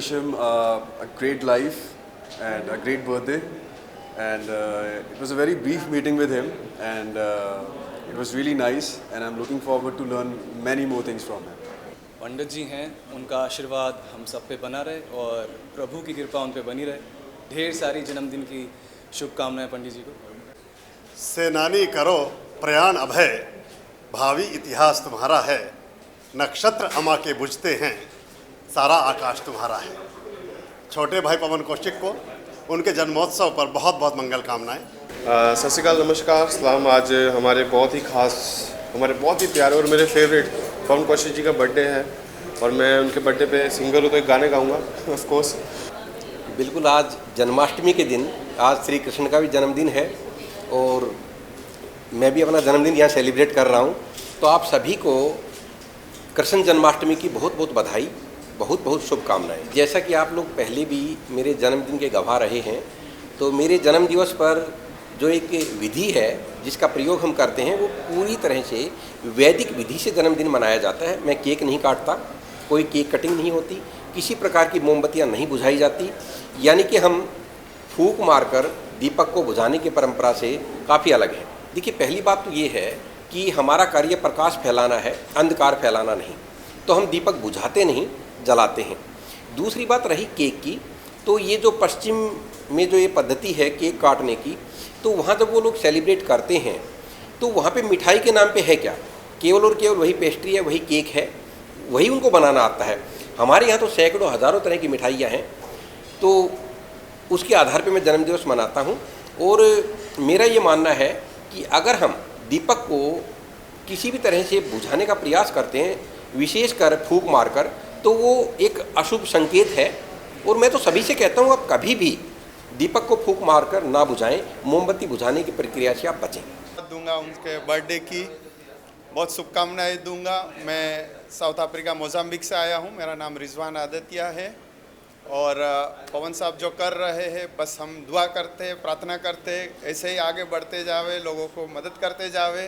wish him a great life and a great birthday. And it was a very brief meeting with him, and it was really nice. And I'm looking forward to learn many more things from him. पंडित जी हैं, उनका आशीर्वाद हम सब पे बना रहे और प्रभु की कृपा उन पे बनी रहे। ढेर सारी जन्मदिन की शुभकामनाएं पंडित जी को। सेनानी करो प्रयाण अभय, भावी इतिहास तुम्हारा है, नक्षत्र अमा के बुझते हैं, सारा आकाश तुम्हारा है। छोटे भाई पवन कौशिक को उनके जन्मोत्सव पर बहुत बहुत मंगल कामनाएं। सत श्री अकाल, नमस्कार, सलाम। आज हमारे बहुत ही खास, हमारे बहुत ही प्यारे और मेरे फेवरेट पवन कौशिक जी का बर्थडे है और मैं उनके बर्थडे पे सिंगर हूँ तो एक गाने गाऊंगा ऑफ कोर्स। बिल्कुल, आज जन्माष्टमी के दिन, आज श्री कृष्ण का भी जन्मदिन है और मैं भी अपना जन्मदिन यहाँ सेलिब्रेट कर रहा हूँ। तो आप सभी को कृष्ण जन्माष्टमी की बहुत बहुत बधाई, बहुत बहुत शुभकामनाएं। जैसा कि आप लोग पहले भी मेरे जन्मदिन के गवाह रहे हैं, तो मेरे जन्म दिवस पर जो एक विधि है जिसका प्रयोग हम करते हैं वो पूरी तरह से वैदिक विधि से जन्मदिन मनाया जाता है। मैं केक नहीं काटता, कोई केक कटिंग नहीं होती, किसी प्रकार की मोमबत्तियां नहीं बुझाई जाती, यानी कि हम फूंक मारकर दीपक को बुझाने की परंपरा से काफ़ी अलग है। देखिए, पहली बात तो ये है कि हमारा कार्य प्रकाश फैलाना है, अंधकार फैलाना नहीं, तो हम दीपक बुझाते नहीं, जलाते हैं। दूसरी बात रही केक की, तो ये जो पश्चिम में जो ये पद्धति है केक काटने की, तो वहाँ जब वो लोग सेलिब्रेट करते हैं तो वहाँ पे मिठाई के नाम पे है क्या, केवल और केवल वही पेस्ट्री है, वही केक है, वही उनको बनाना आता है। हमारे यहाँ तो सैकड़ों हज़ारों तरह की मिठाइयाँ हैं, तो उसके आधार पे मैं जन्मदिवस मनाता हूँ। और मेरा ये मानना है कि अगर हम दीपक को किसी भी तरह से बुझाने का प्रयास करते हैं, विशेषकर फूंक मारकर, तो वो एक अशुभ संकेत है। और मैं तो सभी से कहता हूँ, आप कभी भी दीपक को फूंक मारकर ना बुझाएं, मोमबत्ती बुझाने की प्रक्रिया से आप बचें। दूंगा उनके बर्थडे की बहुत शुभकामनाएं दूंगा। मैं साउथ अफ्रीका मोजाम्बिक से आया हूं। मेरा नाम रिजवान आदित्य है और पवन साहब जो कर रहे हैं, बस हम दुआ करते, प्रार्थना करते, ऐसे ही आगे बढ़ते जावे, लोगों को मदद करते जावे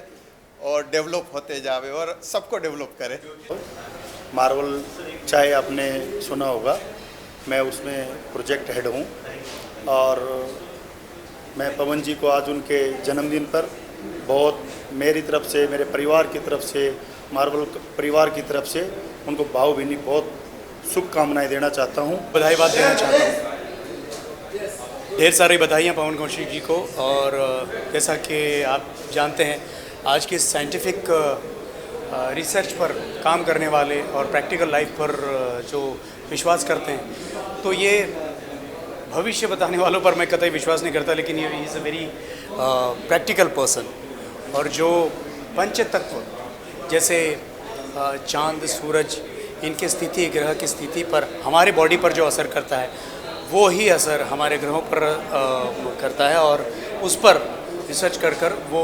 और डेवलप होते जावे और सबको डेवलप करे। मार्वल चाहे आपने सुना होगा, मैं उसमें प्रोजेक्ट हेड हूँ और मैं पवन जी को आज उनके जन्मदिन पर बहुत मेरी तरफ से, मेरे परिवार की तरफ से, मार्वल परिवार की तरफ से उनको भावभीनी बहुत शुभकामनाएं देना चाहता हूं, बधाईबाद देना चाहता हूं। ढेर सारी बधाइयाँ पवन कौशिक जी को। और जैसा कि आप जानते हैं, आज के साइंटिफिक रिसर्च पर काम करने वाले और प्रैक्टिकल लाइफ पर जो विश्वास करते हैं, तो ये भविष्य बताने वालों पर मैं कतई विश्वास नहीं करता, लेकिन ये is a very practical person. और जो पंच तत्व जैसे चांद, सूरज, इनकी स्थिति, ग्रह की स्थिति पर हमारे बॉडी पर जो असर करता है, वो ही असर हमारे ग्रहों पर करता है और उस पर रिसर्च कर वो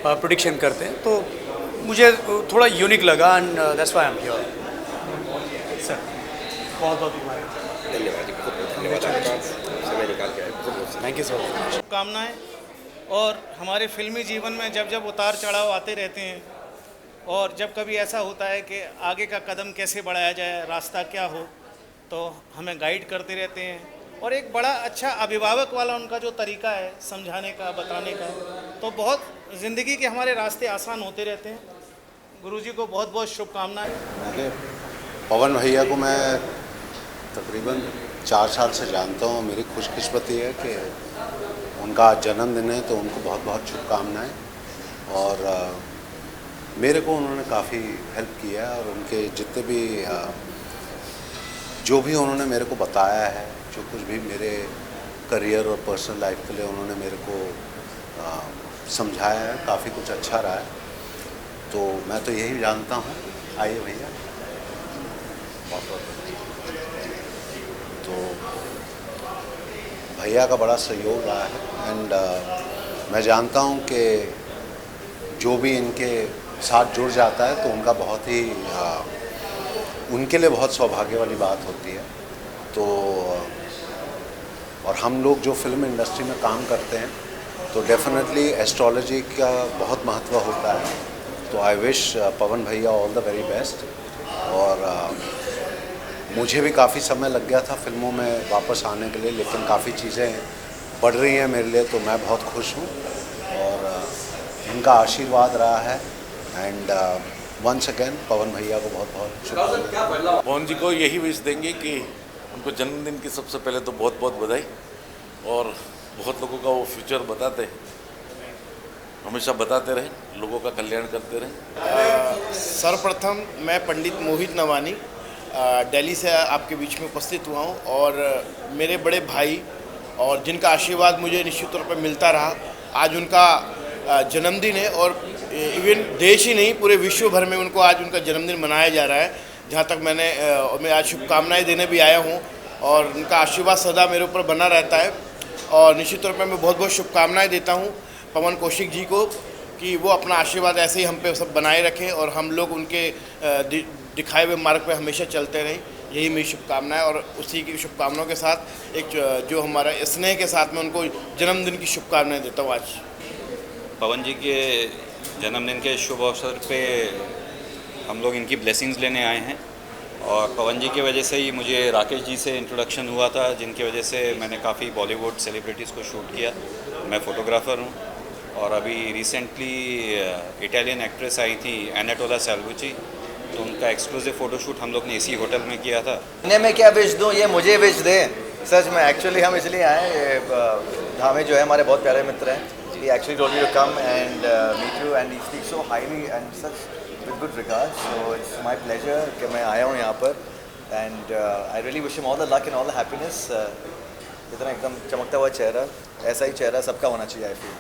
प्रेडिक्शन करते हैं। तो मुझे थोड़ा यूनिक लगा and that's why I am here sir. बहुत बहुत धन्यवाद, थैंक यू सो मच। शुभकामनाएं। और हमारे फिल्मी जीवन में जब जब उतार चढ़ाव आते रहते हैं और जब कभी ऐसा होता है कि आगे का कदम कैसे बढ़ाया जाए, रास्ता क्या हो, तो हमें गाइड करते रहते हैं। और एक बड़ा अच्छा अभिभावक वाला उनका जो तरीका है समझाने का, बताने का, तो बहुत ज़िंदगी के हमारे रास्ते आसान होते रहते हैं। गुरुजी को बहुत बहुत शुभकामनाएं। पवन भैया को मैं तकरीबन 4 साल से जानता हूँ। मेरी खुशकिस्मती है कि उनका आज जन्मदिन है, तो उनको बहुत बहुत शुभकामनाएं। और मेरे को उन्होंने काफ़ी हेल्प किया और उनके जितने भी जो भी उन्होंने मेरे को बताया है, जो कुछ भी मेरे करियर और पर्सनल लाइफ के लिए उन्होंने मेरे को समझाया है, काफ़ी कुछ अच्छा रहा है। तो मैं तो यही जानता हूँ। आइए भैया, बहुत बहुत तो भैया का बड़ा सहयोग रहा है एंड मैं जानता हूँ कि जो भी इनके साथ जुड़ जाता है तो उनका बहुत ही उनके लिए बहुत सौभाग्य वाली बात होती है। तो और हम लोग जो फिल्म इंडस्ट्री में काम करते हैं तो डेफिनेटली एस्ट्रोलॉजी का बहुत महत्व होता है। तो आई विश पवन भैया ऑल द वेरी बेस्ट और मुझे भी काफ़ी समय लग गया था फिल्मों में वापस आने के लिए, लेकिन काफ़ी चीज़ें बढ़ रही हैं मेरे लिए, तो मैं बहुत खुश हूँ और इनका आशीर्वाद रहा है। एंड वंस अगेन पवन भैया को बहुत बहुत शुभकामनाएं। पवन जी को यही विश देंगे कि उनको जन्मदिन की सबसे पहले तो बहुत बहुत बधाई, और बहुत लोगों का वो फ्यूचर बताते हैं, हमेशा बताते रहें, लोगों का कल्याण करते रहें। सर्वप्रथम मैं पंडित मोहित नवानी दिल्ली से आपके बीच में उपस्थित हुआ हूँ, और मेरे बड़े भाई और जिनका आशीर्वाद मुझे निश्चित तौर पर मिलता रहा, आज उनका जन्मदिन है, और इवन देश ही नहीं पूरे विश्व भर में उनको आज उनका जन्मदिन मनाया जा रहा है। जहाँ तक मैं आज शुभकामनाएं देने भी आया हूँ, और उनका आशीर्वाद सदा मेरे ऊपर बना रहता है। और निश्चित तौर पर मैं बहुत बहुत शुभकामनाएं देता हूँ पवन कौशिक जी को कि वो अपना आशीर्वाद ऐसे ही हम पे सब बनाए रखें और हम लोग उनके दिखाए हुए मार्ग पे हमेशा चलते रहें। यही मेरी शुभकामना है, और उसी की शुभकामनाओं के साथ एक जो हमारा स्नेह के साथ मैं उनको जन्मदिन की शुभकामनाएं देता हूँ। आज पवन जी के जन्मदिन के शुभ अवसर पे हम लोग इनकी ब्लेसिंग्स लेने आए हैं, और पवन जी की वजह से ही मुझे राकेश जी से इंट्रोडक्शन हुआ था, जिनकी वजह से मैंने काफ़ी बॉलीवुड सेलिब्रिटीज़ को शूट किया। मैं फ़ोटोग्राफ़र हूँ, और अभी रिसेंटली इटालियन एक्ट्रेस आई थी एनाटोला साल्वुची, तो उनका एक्सक्लूसिव फ़ोटोशूट हम लोग ने इसी होटल में किया था। मैं क्या विश दूँ, ये मुझे विश दें। सच में एक्चुअली हम इसलिए आए, धामे जो है हमारे बहुत प्यारे मित्र हैं, he actually told me to come and meet you, and he speaks so highly and such with good regards, so it's my pleasure कि मैं आया हूँ यहाँ पर, and I really wish him all the luck and all the happiness। इतना एकदम चमकता हुआ चेहरा, ऐसा ही चेहरा सबका होना चाहिए आई फील।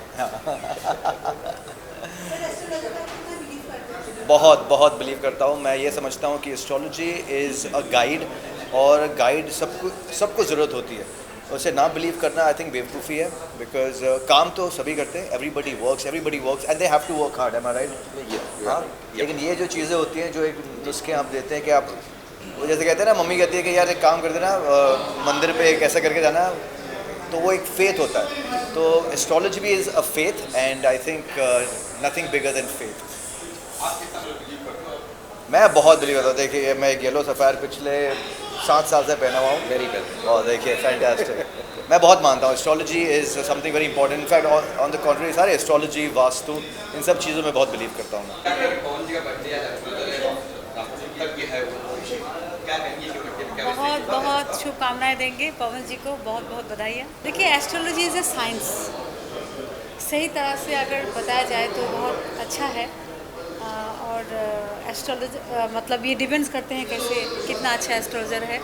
बहुत बहुत बिलीव करता हूँ मैं, ये समझता हूँ कि एस्ट्रोलॉजी इज़ अ गाइड, और गाइड सबको ज़रूरत होती है, उसे ना बिलीव करना आई थिंक बेवकूफ़ी है, बिकॉज काम तो सभी करते हैं, everybody works and they have to work hard, am I right? हाँ, लेकिन ये जो चीज़ें होती हैं, जो एक नुस्खे आप देते हैं कि आप, वो जैसे कहते हैं ना, मम्मी कहती है कि यार एक काम कर देना, मंदिर पे कैसे करके जाना, तो वो एक फेथ होता है। तो एस्ट्रोलॉजी भी is a faith, and I think nothing bigger than faith. मैं बहुत बिलीव करता हूँ। देखिए, मैं एक येलो सफ़ायर पिछले 7 साल से पहना हुआ हूँ, वेरी वेल, और देखिए फैंटास्टिक। मैं बहुत मानता हूँ astrology is something very important. In fact on the contrary सारे एस्ट्रोलॉजी, वास्तु, इन सब चीज़ों में बहुत बिलीव करता हूँ मैं। बहुत बहुत शुभकामनाएं देंगे पवन जी को, बहुत बहुत बधाइयाँ। देखिए, एस्ट्रोलॉजी इज़ ए साइंस, सही तरह से अगर बताया जाए तो बहुत अच्छा है, और एस्ट्रोलॉजी मतलब ये डिपेंड्स करते हैं कैसे, कितना अच्छा एस्ट्रोलॉजर है।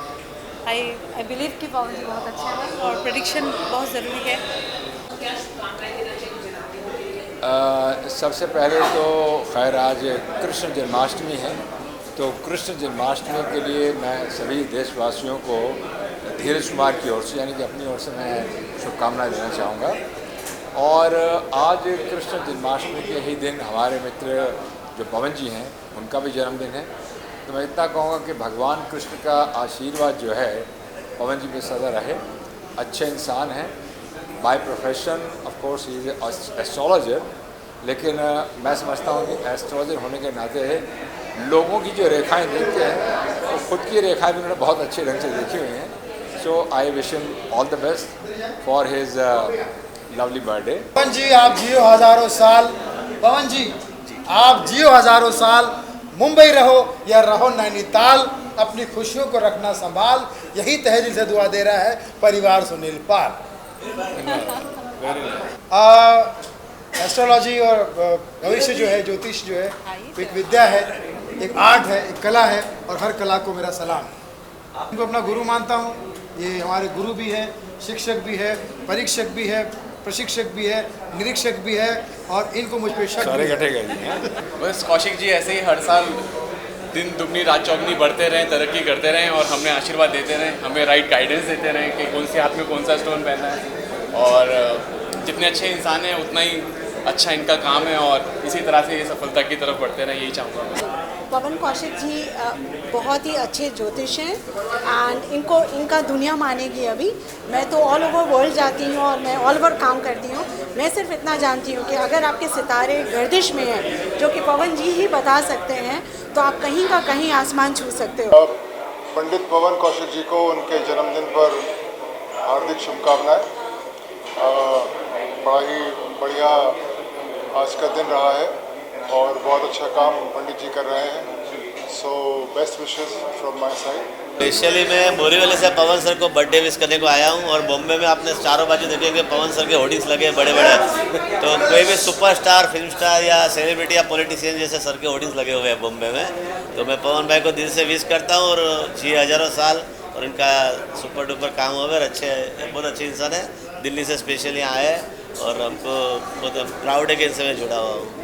आई बिलीव कि पवन जी बहुत अच्छा है, और प्रेडिक्शन बहुत ज़रूरी है। सबसे पहले तो खैर आज कृष्ण जन्माष्टमी है, तो कृष्ण जन्माष्टमी के लिए मैं सभी देशवासियों को धीरज कुमार की ओर से, यानी कि अपनी ओर से मैं शुभकामनाएं देना चाहूँगा। और आज कृष्ण जन्माष्टमी के ही दिन हमारे मित्र जो पवन जी हैं, उनका भी जन्मदिन है, तो मैं इतना कहूँगा कि भगवान कृष्ण का आशीर्वाद जो है पवन जी पे सदा रहे। अच्छे इंसान हैं, by profession of course he is astrologer, लेकिन मैं समझता हूँ कि एस्ट्रोलॉजर होने के नाते लोगों की जो रेखाएं देखते हैं, तो खुद की रेखाएं भी उन्होंने बहुत अच्छे ढंग से देखी हुई हैं। So I wish him all the best for his lovely birthday. Pavan ji आप जियो हज़ारों साल, पवन जी आप जियो हज़ारों साल, मुंबई रहो या रहो नैनीताल, अपनी खुशियों को रखना संभाल, यही तहे दिल से दुआ दे रहा है परिवार सुनील पाल। एस्ट्रोलॉजी और भविष्य जो है, ज्योतिष जो है, एक विद्या है, एक आर्ट है, एक कला है, और हर कला को मेरा सलाम। इनको अपना गुरु मानता हूँ, ये हमारे गुरु भी है, शिक्षक भी है, परीक्षक भी है, प्रशिक्षक भी है, निरीक्षक भी है, और इनको मुझ पर शक भी है। बस कौशिक जी ऐसे ही हर साल दिन दुगनी रात चौगनी बढ़ते रहें, तरक्की करते रहें, और हमें आशीर्वाद देते रहें, हमें राइट गाइडेंस देते रहें कि कौन से हाथ में कौन सा स्टोन पहनना है, और जितने अच्छे इंसान हैं उतना ही अच्छा इनका काम है, और इसी तरह से ये सफलता की तरफ बढ़ते रहें, यही चाहूँगा मैं। पवन कौशिक जी बहुत ही अच्छे ज्योतिष हैं, एंड इनका दुनिया मानेगी। अभी मैं तो ऑल ओवर वर्ल्ड जाती हूँ, और मैं ऑल ओवर काम करती हूँ। मैं सिर्फ इतना जानती हूँ कि अगर आपके सितारे गर्दिश में हैं, जो कि पवन जी ही बता सकते हैं, तो आप कहीं का कहीं आसमान छू सकते हो। पंडित पवन कौशिक जी को उनके जन्मदिन पर हार्दिक शुभकामनाएं। बड़ा ही बढ़िया आज का दिन रहा है और बहुत अच्छा काम पंडित जी कर रहे हैं। So best wishes from my side. Specially मैं बोरीवली से पवन सर को बर्थडे विश करने को आया हूँ और बॉम्बे में आपने चारों बाजू देखेंगे पवन सर के होर्डिंग्स लगे बड़े बड़े। तो कोई भी सुपरस्टार, फिल्म स्टार या सेलिब्रिटी या पॉलिटिशियन जैसे सर के होर्डिंग्स लगे हुए हैं बॉम्बे में। तो मैं पवन भाई को दिल से विश करता हूँ और जी हज़ारों साल और इनका सुपर डुपर काम हो गया। बहुत अच्छे इंसान है, दिल्ली से स्पेशली आए और हमको बहुत प्राउड है कि इनसे मैं जुड़ा हुआ हूँ।